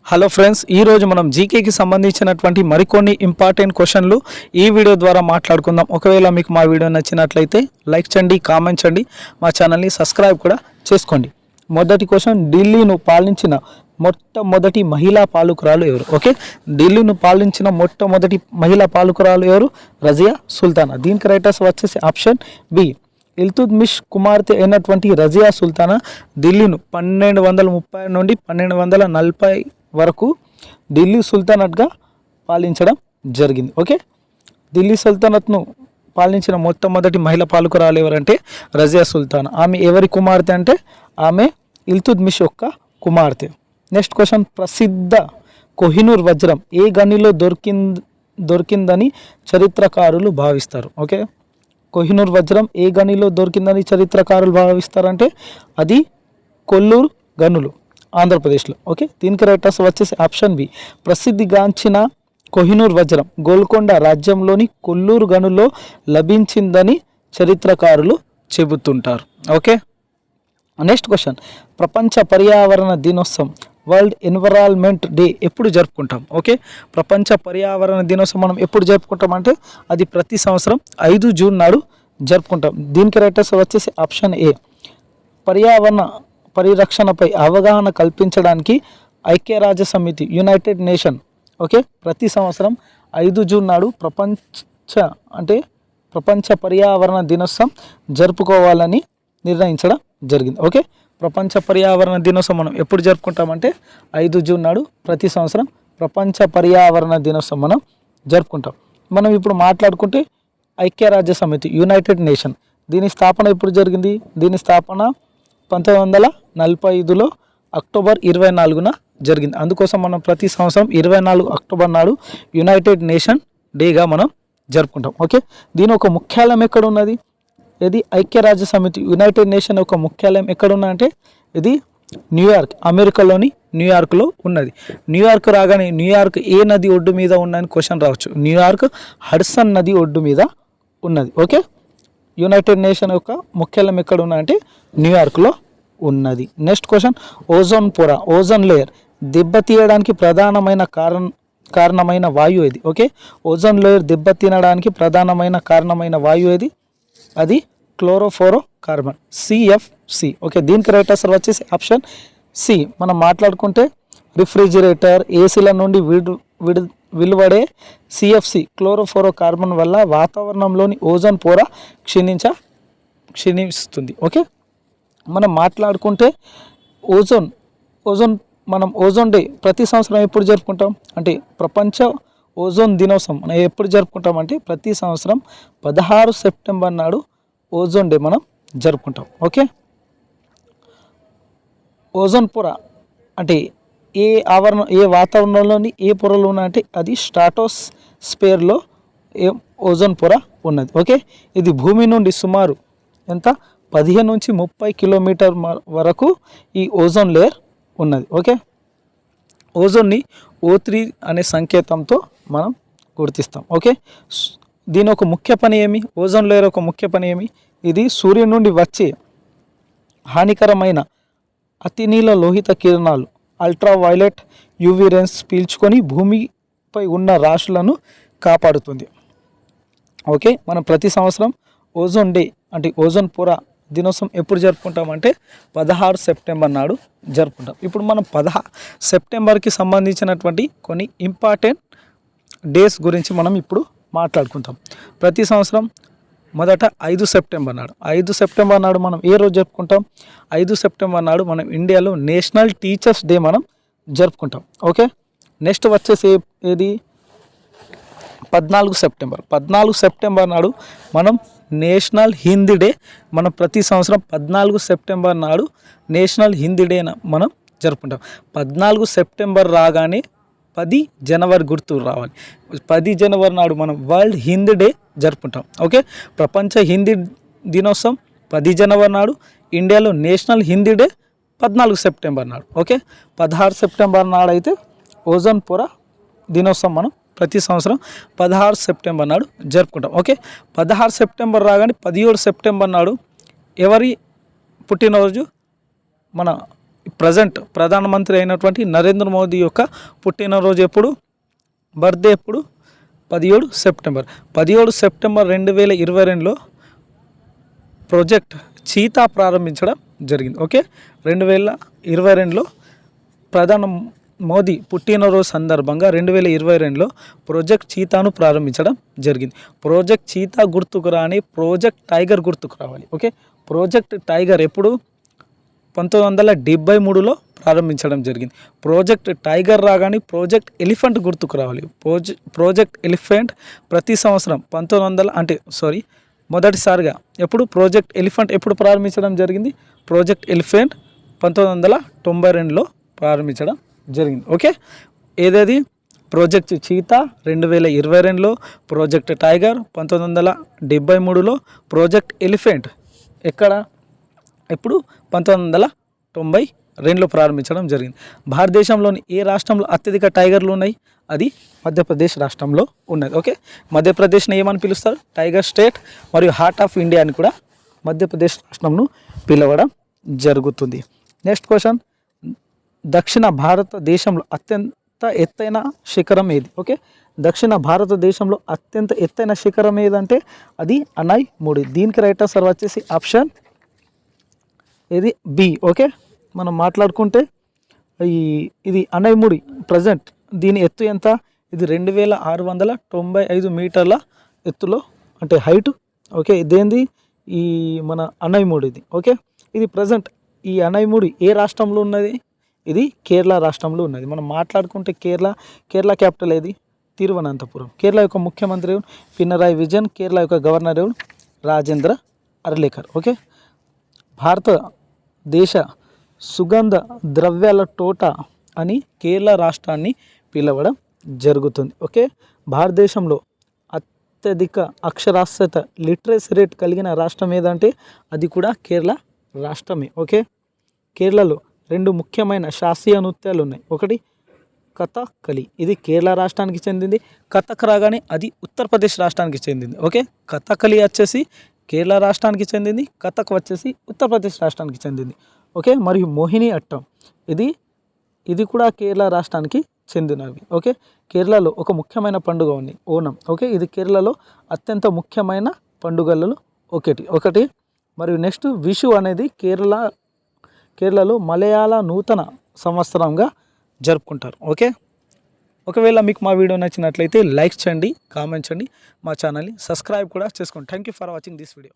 Hello friends, ఈరోజు మనం జీకేకి సంబంధించినటువంటి మరికొన్ని ఇంపార్టెంట్ క్వశ్చన్లు ఈ వీడియో ద్వారా మాట్లాడుకుందాం. ఒకవేళ మీకు మా వీడియో నచ్చినట్లయితే లైక్ చేయండి, కామెంట్ చేయండి, మా ఛానల్ని సబ్స్క్రైబ్ కూడా చేసుకోండి. మొదటి క్వశ్చన్, ఢిల్లీను పాలించిన మొట్టమొదటి మహిళా పాలకురాలు ఎవరు? ఓకే, ఢిల్లీను పాలించిన మొట్టమొదటి మహిళా పాలకురాలు ఎవరు? రజియా సుల్తానా. దీనికి రైటర్స్ వచ్చేసి ఆప్షన్ బి. ఇల్తుత్మిష్ కుమార్తె అయినటువంటి రజియా సుల్తానా ఢిల్లీను 1230 నుండి 1240 వరకు ఢిల్లీ సుల్తానట్గా పాలించడం జరిగింది. ఓకే, ఢిల్లీ సుల్తానత్ను పాలించిన మొట్టమొదటి మహిళా పాలకురాలు ఎవరంటే రజియా సుల్తానా. ఆమె ఎవరి కుమార్తె అంటే ఆమె ఇల్తుత్మిష్ యొక్క కుమార్తె. నెక్స్ట్ క్వశ్చన్, ప్రసిద్ధ కోహినూర్ వజ్రం ఏ గనిలో దొరికిందని చరిత్రకారులు భావిస్తారు? ఓకే, కోహినూర్ వజ్రం ఏ గనిలో దొరికిందని చరిత్రకారులు భావిస్తారంటే అది కొల్లూరు గనులు, ఆంధ్రప్రదేశ్లో. ఓకే, దీనికి రైటర్స్ వచ్చేసి ఆప్షన్ బి. ప్రసిద్ధిగాంచిన కోహినూర్ వజ్రం గోల్కొండ రాజ్యంలోని కొల్లూరు గనులో లభించిందని చరిత్రకారులు చెబుతుంటారు. ఓకే, నెక్స్ట్ క్వశ్చన్, ప్రపంచ పర్యావరణ దినోత్సవం వరల్డ్ ఎన్విరాన్మెంట్ డే ఎప్పుడు జరుపుకుంటాం? ఓకే, ప్రపంచ పర్యావరణ దినోత్సవం మనం ఎప్పుడు జరుపుకుంటాం అంటే అది ప్రతి సంవత్సరం 5 జూన్ నాడు జరుపుకుంటాం. దీనికి రైటర్స్ వచ్చేసి ఆప్షన్ ఏ. పర్యావరణ పరిరక్షణపై అవగాహన కల్పించడానికి ఐక్యరాజ్య సమితి యునైటెడ్ నేషన్ ఓకే ప్రతి సంవత్సరం 5 జూన్ నాడు ప్రపంచ పర్యావరణ దినోత్సవం జరుపుకోవాలని నిర్ణయించడం జరిగింది. ఓకే, ప్రపంచ పర్యావరణ దినోత్సవం మనం ఎప్పుడు జరుపుకుంటామంటే 5 జూన్ నాడు ప్రతి సంవత్సరం ప్రపంచ పర్యావరణ దినోత్సవం మనం జరుపుకుంటాం. మనం ఇప్పుడు మాట్లాడుకుంటే ఐక్యరాజ్య సమితి యునైటెడ్ నేషన్ దీని స్థాపన ఎప్పుడు జరిగింది? దీని స్థాపన 1945లో అక్టోబర్ 24న జరిగింది. అందుకోసం మనం ప్రతి సంవత్సరం 24 అక్టోబర్ నాడు యునైటెడ్ నేషన్ డేగా మనం జరుపుకుంటాం. ఓకే, దీని ఒక ముఖ్యాలయం ఎక్కడ ఉన్నది? ఇది ఐక్యరాజ్య సమితి యునైటెడ్ నేషన్ యొక్క ముఖ్యాలయం ఎక్కడున్నదంటే ఇది న్యూయార్క్, అమెరికాలోని న్యూయార్క్లో ఉన్నది. న్యూయార్క్ రాగానే న్యూయార్క్ ఏ నది ఒడ్డు మీద ఉన్నదని క్వశ్చన్ రావచ్చు. న్యూయార్క్ హడ్సన్ నది ఒడ్డు మీద ఉన్నది. ఓకే, యునైటెడ్ నేషన్ యొక్క ముఖ్యాలయం ఎక్కడ ఉన్నదంటే న్యూయార్క్లో ఉన్నది. నెక్స్ట్ క్వశ్చన్, ఓజోన్ పొర ఓజోన్ లేయర్ దెబ్బతీయడానికి కారణమైన వాయువు ఏది? ఓకే, ఓజోన్ లేయర్ దెబ్బతినడానికి కారణమైన వాయువు ఏది? అది క్లోరోఫ్లోరో కార్బన్, సిఎఫ్సి. ఓకే, దీనికి రైట్ వచ్చేసి ఆప్షన్ సి. మనం మాట్లాడుకుంటే రిఫ్రిజిరేటర్, ఏసీల నుండి వెలువడే సిఎఫ్సి క్లోరోఫ్లోరో కార్బన్ వల్ల వాతావరణంలోని ఓజోన్ పొర క్షీణిస్తుంది. ఓకే, మనం మాట్లాడుకుంటే ఓజోన్ డే ప్రతి సంవత్సరం ఎప్పుడు జరుపుకుంటాం అంటే ప్రపంచ ఓజోన్ దినోత్సవం మనం ఎప్పుడు జరుపుకుంటాం అంటే ప్రతి సంవత్సరం 16 సెప్టెంబర్ నాడు ఓజోన్ డే మనం జరుపుకుంటాం. ఓకే, ఓజోన్ పొర అంటే ఏ వాతావరణంలోని ఏ పొరలు ఉన్నాయంటే అది స్ట్రాటోస్ఫియర్లో ఓజోన్ పొర ఉన్నది. ఓకే, ఇది భూమి నుండి సుమారు 15 నుంచి 30 కిలోమీటర్ వరకు ఈ ఓజోన్ లేయర్ ఉన్నది. ఓకే, ఓజోన్ని O3 అనే సంకేతంతో మనం గుర్తిస్తాం. ఓకే, దీని ఒక ముఖ్య పని ఏమి? ఓజోన్ లేయర్ ఒక ముఖ్య పని ఏమి? ఇది సూర్యుడి నుండి వచ్చే హానికరమైన అతినీల లోహిత కిరణాలు అల్ట్రావైలెట్ యూవీ రేస్ పీల్చుకొని భూమిపై ఉన్న రాశులను కాపాడుతుంది. ఓకే, మనం ప్రతి సంవత్సరం ఓజోన్ డే అంటే ఓజోన్ పొర దినోత్సవం ఎప్పుడు జరుపుకుంటామంటే 16 సెప్టెంబర్ నాడు జరుపుకుంటాం. ఇప్పుడు మనం 16 సెప్టెంబర్కి సంబంధించినటువంటి కొన్ని ఇంపార్టెంట్ డేస్ గురించి మనం ఇప్పుడు మాట్లాడుకుంటాం. ప్రతి సంవత్సరం మొదట 5 సెప్టెంబర్ నాడు మనం ఏ రోజు జరుపుకుంటాం? 5 సెప్టెంబర్ నాడు మనం ఇండియాలో నేషనల్ టీచర్స్ డే మనం జరుపుకుంటాం. ఓకే, నెక్స్ట్ వచ్చేసి ఏది? 14 సెప్టెంబర్ నాడు మనం నేషనల్ హిందీ డే మనం ప్రతి సంవత్సరం 14 సెప్టెంబర్ నాడు నేషనల్ హిందీ డే మనం జరుపుకుంటాం. 14 సెప్టెంబర్ రాగానే 10 జనవరి గుర్తు రావాలి. 10 జనవరి నాడు మనం వరల్డ్ హిందీ డే జరుపుకుంటాం. ఓకే, ప్రపంచ హిందీ దినోత్సవం 10 జనవరి నాడు, ఇండియాలో నేషనల్ హిందీ డే 14 సెప్టెంబర్ నాడు. ఓకే, 16 సెప్టెంబర్ నాడు అయితే ఓజోన్ పొర దినోత్సవం మనం ప్రతి సంవత్సరం 16 సెప్టెంబర్ నాడు జరుపుకుంటాం. ఓకే, 16 సెప్టెంబర్ రాగానే 17 సెప్టెంబర్ నాడు ఎవరి పుట్టినరోజు? మన ప్రజెంట్ ప్రధానమంత్రి అయినటువంటి నరేంద్ర మోదీ యొక్క పుట్టినరోజు ఎప్పుడు, బర్త్డే ఎప్పుడు? 17 సెప్టెంబర్. 17 సెప్టెంబర్ 2022లో ప్రాజెక్ట్ చీతా ప్రారంభించడం జరిగింది. ఓకే, 2022లో ప్రధాని మోదీ పుట్టినరోజు సందర్భంగా 2022లో ప్రాజెక్ట్ చీతాను ప్రారంభించడం జరిగింది. ప్రాజెక్ట్ చీతా గుర్తుకు రాని ప్రాజెక్ట్ టైగర్ గుర్తుకు రావాలి. ఓకే, ప్రాజెక్ట్ టైగర్ ఎప్పుడు? 1973లో ప్రారంభించడం జరిగింది. ప్రాజెక్ట్ టైగర్ రాగానే ప్రాజెక్ట్ ఎలిఫెంట్ గుర్తుకు రావాలి. ప్రాజెక్ట్ ఎలిఫెంట్ ప్రతి సంవత్సరం మొదటిసారిగా ఎప్పుడు ప్రాజెక్ట్ ఎలిఫెంట్ ఎప్పుడు ప్రారంభించడం జరిగింది? ప్రాజెక్ట్ ఎలిఫెంట్ 1992లో ప్రారంభించడం జరిగింది. ఓకే, ఏదేది? ప్రాజెక్ట్ చీతా 2022లో, ప్రాజెక్ట్ టైగర్ 1973లో, ప్రాజెక్ట్ ఎలిఫెంట్ ఎక్కడ, ఎప్పుడు? 1992లో ప్రారంభించడం జరిగింది. భారతదేశంలోని ఏ రాష్ట్రంలో అత్యధిక టైగర్లు ఉన్నాయి? అది మధ్యప్రదేశ్ రాష్ట్రంలో ఉన్నది. ఓకే, మధ్యప్రదేశ్ని ఏమని పిలుస్తారు? టైగర్ స్టేట్ మరియు హార్ట్ ఆఫ్ ఇండియా అని కూడా మధ్యప్రదేశ్ రాష్ట్రంను పిలవడం జరుగుతుంది. నెక్స్ట్ క్వశ్చన్, దక్షిణ భారతదేశంలో అత్యంత ఎత్తైన శిఖరం ఏది? ఓకే, దక్షిణ భారతదేశంలో అత్యంత ఎత్తైన శిఖరం ఏదంటే అది అనైముడి. దీనికి రైట్ ఆన్సర్ వచ్చేసి ఆప్షన్ ఇది బి. ఓకే, మనం మాట్లాడుకుంటే ఇది అనైముడి ప్రజెంట్ దీని ఎత్తు ఎంత? ఇది 2695 మీటర్ల ఎత్తులో అంటే హైట్. ఓకే, ఇదేంది? ఈ మన అనైముడిది. ఓకే, ఇది ప్రజెంట్ ఈ అనైముడి ఏ రాష్ట్రంలో ఉన్నది? ఇది కేరళ రాష్ట్రంలో ఉన్నది. మనం మాట్లాడుకుంటే కేరళ క్యాపిటల్ ఏది? తిరువనంతపురం. కేరళ యొక్క ముఖ్యమంత్రి పినరాయి విజయన్, కేరళ యొక్క గవర్నర్ రాజేంద్ర అర్లేకర్. ఓకే, భారతదేశ సుగంధ ద్రవ్యాల తోట అని కేరళ రాష్ట్రాన్ని పిలవడం జరుగుతుంది. ఓకే, భారతదేశంలో అత్యధిక అక్షరాస్యత లిటరసీ రేట్ కలిగిన రాష్ట్రం ఏదంటే అది కూడా కేరళ రాష్ట్రమే. ఓకే, కేరళలో 2 ముఖ్యమైన శాస్త్రీయ నృత్యాలు ఉన్నాయి. ఒకటి కథకళి, ఇది కేరళ రాష్ట్రానికి చెందింది. కథక్ రాగానే అది ఉత్తరప్రదేశ్ రాష్ట్రానికి చెందింది. ఓకే, కథకళి వచ్చేసి కేరళ రాష్ట్రానికి చెందింది, కథక్ వచ్చేసి ఉత్తరప్రదేశ్ రాష్ట్రానికి చెందింది. ఓకే, మరియు మోహిని అట్టం ఇది కూడా కేరళ రాష్ట్రానికి చెందినవి. ఓకే, కేరళలో ఒక ముఖ్యమైన పండుగ ఉంది, ఓనం. ఓకే, ఇది కేరళలో అత్యంత ముఖ్యమైన పండుగలలో ఒకటి. మరియు నెక్స్ట్ విషు అనేది కేరళలో మలయాళ నూతన సంవత్సరంగా జరుపుకుంటారు. ఓకే, ఒకవేళ మీకు మా వీడియో నచ్చినట్లయితే లైక్ చేయండి, కామెంట్ చేయండి, మా ఛానల్ని సబ్స్క్రైబ్ కూడా చేసుకోండి. Thank you for watching this video.